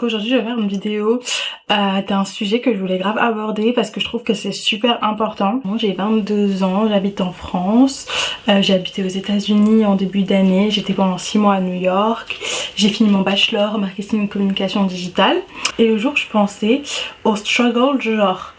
coup aujourd'hui je vais faire une vidéo d'un sujet que je voulais grave aborder parce que je trouve que c'est super important. Moi j'ai 22 ans, j'habite en France, j'ai habité aux États-Unis en début d'année, j'étais pendant 6 mois à New York, j'ai fini mon bachelor en marketing et communication digitale et le jour je pensais au struggle genre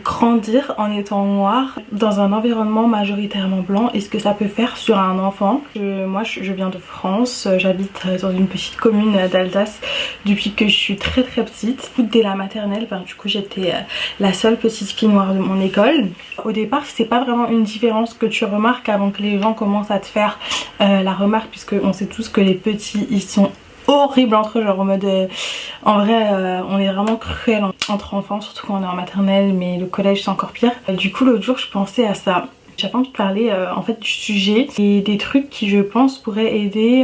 grandir en étant noire dans un environnement majoritairement blanc et ce que ça peut faire sur un enfant. Moi je viens de France, j'habite dans une petite commune d'Alsace depuis que je suis très petite. Dès la maternelle, du coup j'étais la seule petite fille noire de mon école. Au départ c'est pas vraiment une différence que tu remarques avant que les gens commencent à te faire la remarque, puisque on sait tous que les petits ils sont horrible entre eux, genre en mode en vrai on est vraiment cruel entre enfants, surtout quand on est en maternelle, mais le collège c'est encore pire. Du coup l'autre jour je pensais à ça, j'avais envie de parler en fait du sujet et des trucs qui je pense pourraient aider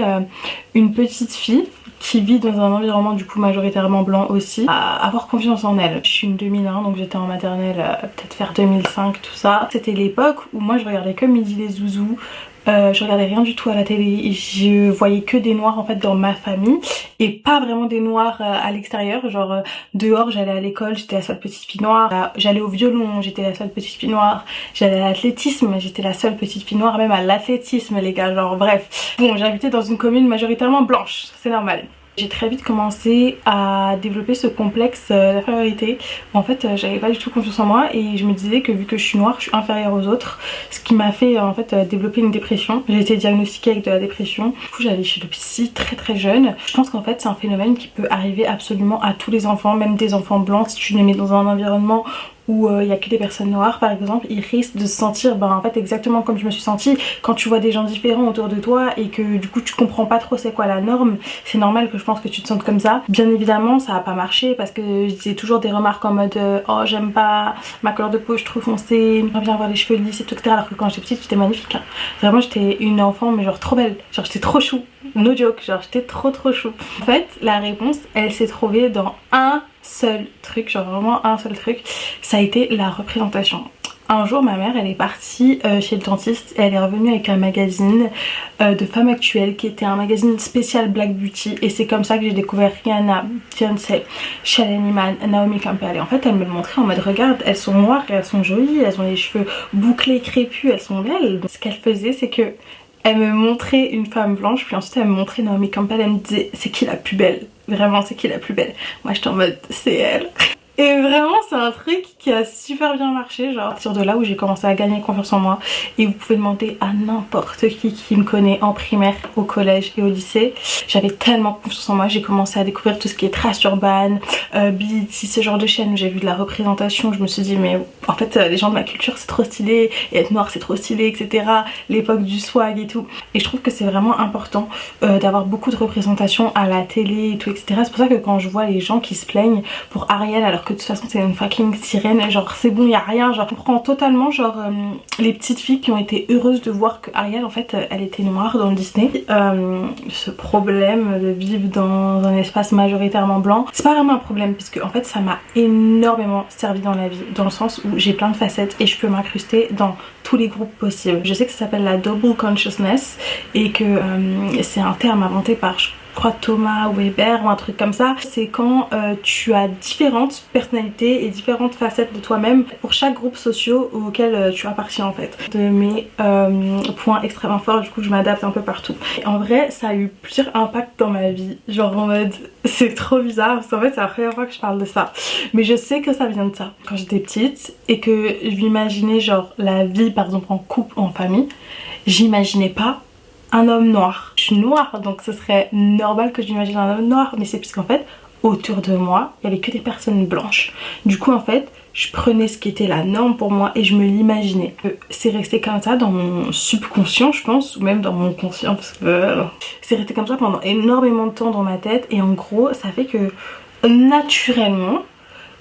une petite fille qui vit dans un environnement du coup majoritairement blanc aussi à avoir confiance en elle. Je suis une 2001 donc j'étais en maternelle peut-être vers 2005 tout ça. C'était l'époque où moi je regardais que Midi les Zouzous. Je regardais rien du tout à la télé, je voyais que des noirs en fait dans ma famille et pas vraiment des noirs à l'extérieur, genre dehors j'allais à l'école, j'étais la seule petite fille noire, j'allais au violon, j'étais la seule petite fille noire, j'allais à l'athlétisme, j'étais la seule petite fille noire, même à l'athlétisme les gars, genre bref. Bon, j'habitais dans une commune majoritairement blanche, c'est normal. J'ai très vite commencé à développer ce complexe d'infériorité. En fait j'avais pas du tout confiance en moi et je me disais que vu que je suis noire je suis inférieure aux autres, ce qui m'a fait en fait développer une dépression. J'ai été diagnostiquée avec de la dépression, du coup j'allais chez le psy très jeune. Je pense qu'en fait c'est un phénomène qui peut arriver absolument à tous les enfants, même des enfants blancs. Si tu les mets dans un environnement où il y a que des personnes noires par exemple, ils risquent de se sentir en fait exactement comme je me suis sentie quand tu vois des gens différents autour de toi et que du coup tu comprends pas trop c'est quoi la norme. C'est normal que je pense que tu te sentes comme ça. Bien évidemment ça a pas marché parce que je disais toujours des remarques en mode oh j'aime pas ma couleur de peau, je suis trop foncée, j'aimerais bien avoir les cheveux lisses et tout etc. Alors que quand j'étais petite j'étais magnifique hein. Vraiment j'étais une enfant mais genre trop belle, genre j'étais trop chou, no joke, genre j'étais trop chou. En fait la réponse elle s'est trouvée dans un seul truc, genre vraiment un seul truc, ça a été la représentation. Un jour ma mère elle est partie chez le dentiste et elle est revenue avec un magazine de Femmes Actuelles qui était un magazine spécial Black Beauty et c'est comme ça que j'ai découvert Rihanna, Beyoncé, Shalini Man, Naomi Campbell. Et en fait elle me le montrait en mode regarde, elles sont noires, elles sont jolies, elles ont les cheveux bouclés, crépus, elles sont belles. Donc, ce qu'elle faisait c'est que elle me montrait une femme blanche, puis ensuite elle me montrait Naomi Campbell, elle me disait c'est qui la plus belle, vraiment c'est qui la plus belle. Moi j'étais en mode c'est elle. Et vraiment c'est un truc qui a super bien marché, genre à partir de là où j'ai commencé à gagner confiance en moi. Et vous pouvez demander à n'importe qui me connaît en primaire, au collège et au lycée, j'avais tellement confiance en moi. J'ai commencé à découvrir tout ce qui est trash urbaine, BET, ce genre de chaîne où j'ai vu de la représentation. Je me suis dit mais en fait les gens de ma culture c'est trop stylé, et être noir c'est trop stylé etc. L'époque du swag et tout. Et je trouve que c'est vraiment important d'avoir beaucoup de représentation à la télé et tout etc. C'est pour ça que quand je vois les gens qui se plaignent pour Ariel alors que de toute façon c'est une fucking sirène, genre c'est bon y a rien, genre je comprends totalement genre les petites filles qui ont été heureuses de voir que Ariel en fait elle était noire dans le Disney. Ce problème de vivre dans un espace majoritairement blanc, c'est pas vraiment un problème puisque en fait ça m'a énormément servi dans la vie, dans le sens où j'ai plein de facettes et je peux m'incruster dans tous les groupes possibles. Je sais que ça s'appelle la double consciousness et que c'est un terme inventé par je crois Thomas Weber ou un truc comme ça. C'est quand tu as différentes personnalités et différentes facettes de toi-même pour chaque groupe social auquel tu appartiens en fait. De mes points extrêmement forts, du coup je m'adapte un peu partout. Et en vrai ça a eu plusieurs impacts dans ma vie, genre en mode c'est trop bizarre parce qu'en fait c'est la première fois que je parle de ça, mais je sais que ça vient de ça. Quand j'étais petite et que je m'imaginais genre la vie par exemple en couple ou en famille, j'imaginais pas un homme noir. Je suis noire donc ce serait normal que j'imagine un homme noir, mais c'est puisqu'en fait autour de moi il y avait que des personnes blanches. Du coup en fait je prenais ce qui était la norme pour moi et je me l'imaginais. C'est resté comme ça dans mon subconscient je pense, ou même dans mon conscient parce que c'est resté comme ça pendant énormément de temps dans ma tête. Et en gros ça fait que naturellement,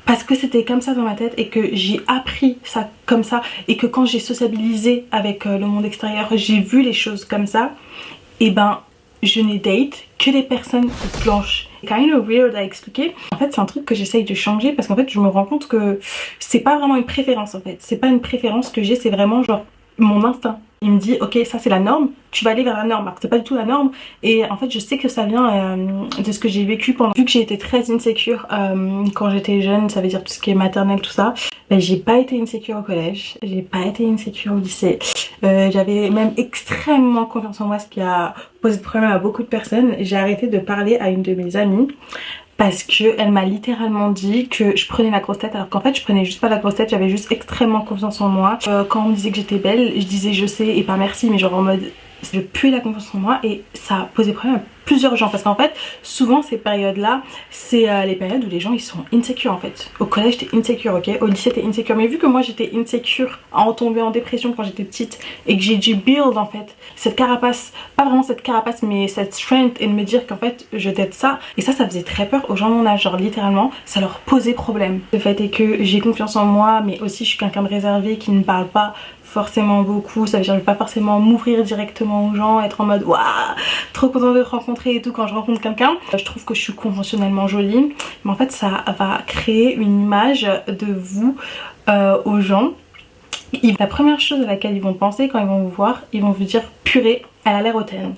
parce que c'était comme ça dans ma tête et que j'ai appris ça comme ça et que quand j'ai sociabilisé avec le monde extérieur j'ai vu les choses comme ça, et ben je n'ai date que des personnes blanches. Kind of weird à expliquer. En fait c'est un truc que j'essaye de changer parce qu'en fait je me rends compte que c'est pas vraiment une préférence en fait. C'est pas une préférence que j'ai, c'est vraiment genre mon instinct. Il me dit ok, ça c'est la norme, tu vas aller vers la norme, alors que c'est pas du tout la norme. Et en fait je sais que ça vient de ce que j'ai vécu pendant, vu que j'ai été très insécure quand j'étais jeune, ça veut dire tout ce qui est maternelle, tout ça. Ben, j'ai pas été insécure au collège, j'ai pas été insécure au lycée, j'avais même extrêmement confiance en moi, ce qui a posé problème à beaucoup de personnes. J'ai arrêté de parler à une de mes amies parce que elle m'a littéralement dit que je prenais la grosse tête, alors qu'en fait je prenais juste pas la grosse tête, j'avais juste extrêmement confiance en moi. Quand on me disait que j'étais belle, je disais je sais et pas merci, mais genre en mode je puais la confiance en moi, et ça a posé problème à plusieurs gens parce qu'en fait souvent ces périodes là c'est les périodes où les gens ils sont insécures. En fait au collège t'es insécure, ok, au lycée t'es insécure, mais vu que moi j'étais insécure en tombant en dépression quand j'étais petite et que j'ai dû build en fait cette carapace, pas vraiment cette carapace mais cette strength, et de me dire qu'en fait je t'aide ça, et ça faisait très peur aux gens de mon âge, genre littéralement ça leur posait problème. Le fait est que j'ai confiance en moi, mais aussi je suis quelqu'un de réservé qui ne parle pas forcément beaucoup, ça veut dire que je vais pas forcément m'ouvrir directement aux gens, être en mode waouh trop content de te rencontrer et tout quand je rencontre quelqu'un. Je trouve que je suis conventionnellement jolie, mais en fait ça va créer une image de vous aux gens. La première chose à laquelle ils vont penser quand ils vont vous voir, ils vont vous dire purée, elle a l'air hautaine.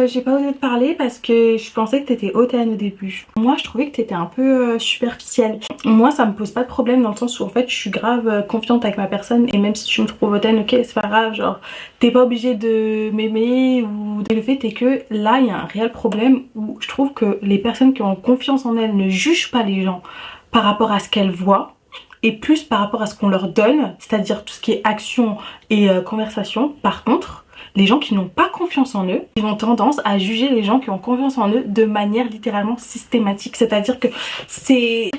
J'ai pas osé te parler parce que je pensais que t'étais hautaine au début. Moi je trouvais que t'étais un peu superficielle. Moi ça me pose pas de problème dans le sens où en fait je suis grave confiante avec ma personne, et même si tu me trouves hautaine, ok c'est pas grave, genre t'es pas obligé de m'aimer ou le fait est que là il y a un réel problème où je trouve que les personnes qui ont confiance en elles ne jugent pas les gens par rapport à ce qu'elles voient, et plus par rapport à ce qu'on leur donne, c'est-à-dire tout ce qui est action et conversation. Par contre, les gens qui n'ont pas confiance en eux, ils ont tendance à juger les gens qui ont confiance en eux de manière littéralement systématique. C'est-à-dire que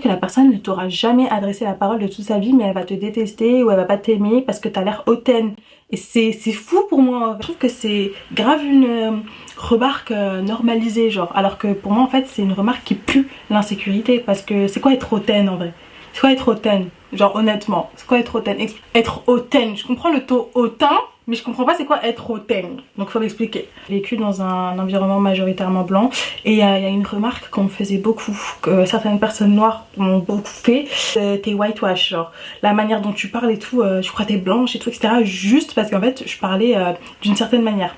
la personne ne t'aura jamais adressé la parole de toute sa vie, mais elle va te détester ou elle va pas t'aimer parce que t'as l'air hautaine. Et c'est fou pour moi. Je trouve que c'est grave une remarque normalisée, genre. Alors que pour moi en fait c'est une remarque qui pue l'insécurité, parce que c'est quoi être hautaine en vrai? C'est quoi être hautaine? Genre honnêtement, c'est quoi être hautaine? Être hautaine, je comprends le taux hautain, mais je comprends pas c'est quoi être hautaine. Donc faut m'expliquer. J'ai vécu dans un environnement majoritairement blanc, et il y a une remarque qu'on me faisait beaucoup, que certaines personnes noires m'ont beaucoup fait. T'es whitewash, genre la manière dont tu parles et tout, je crois t'es blanche et tout, etc. Juste parce qu'en fait je parlais d'une certaine manière.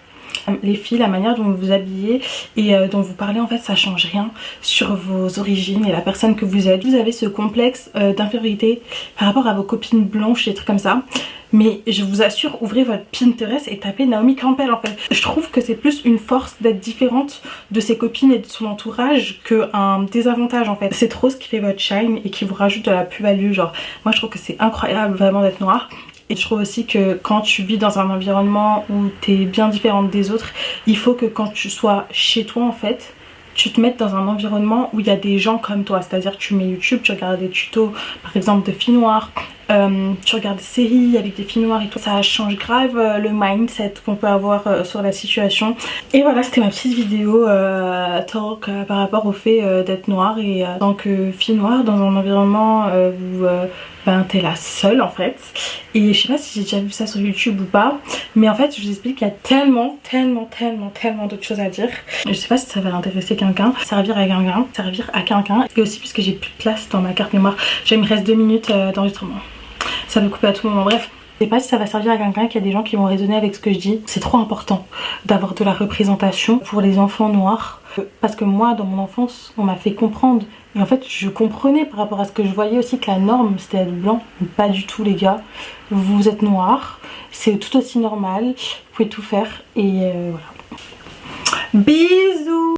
Les filles, la manière dont vous vous habillez et dont vous parlez, en fait ça change rien sur vos origines et la personne que vous êtes. Vous avez ce complexe d'infériorité par rapport à vos copines blanches et des trucs comme ça, mais je vous assure, ouvrez votre Pinterest et tapez Naomi Campbell. En fait je trouve que c'est plus une force d'être différente de ses copines et de son entourage qu'un désavantage. En fait c'est trop ce qui fait votre shine et qui vous rajoute de la plus-value. Genre moi je trouve que c'est incroyable vraiment d'être noire. Et je trouve aussi que quand tu vis dans un environnement où t'es bien différente des autres, il faut que quand tu sois chez toi en fait, tu te mettes dans un environnement où il y a des gens comme toi. C'est-à-dire que tu mets YouTube, tu regardes des tutos par exemple de filles noires, tu regardes des séries avec des filles noires et tout. Ça change grave le mindset qu'on peut avoir sur la situation. Et voilà, c'était ma petite vidéo talk par rapport au fait d'être noire, et en tant que fille noire dans un environnement où ben t'es la seule en fait. Et je sais pas si j'ai déjà vu ça sur YouTube ou pas, mais en fait je vous explique qu'il y a tellement d'autres choses à dire. Je sais pas si ça va intéresser quelqu'un, servir à quelqu'un, et aussi puisque j'ai plus de place dans ma carte mémoire, il me reste 2 minutes d'enregistrement, ça peut couper à tout moment. Bref, je sais pas si ça va servir à quelqu'un, qu'il y a des gens qui vont raisonner avec ce que je dis. C'est trop important d'avoir de la représentation pour les enfants noirs, parce que moi dans mon enfance on m'a fait comprendre, et en fait je comprenais par rapport à ce que je voyais aussi, que la norme c'était être blanc. Mais pas du tout les gars, vous êtes noirs, c'est tout aussi normal, vous pouvez tout faire, et voilà. Bisous.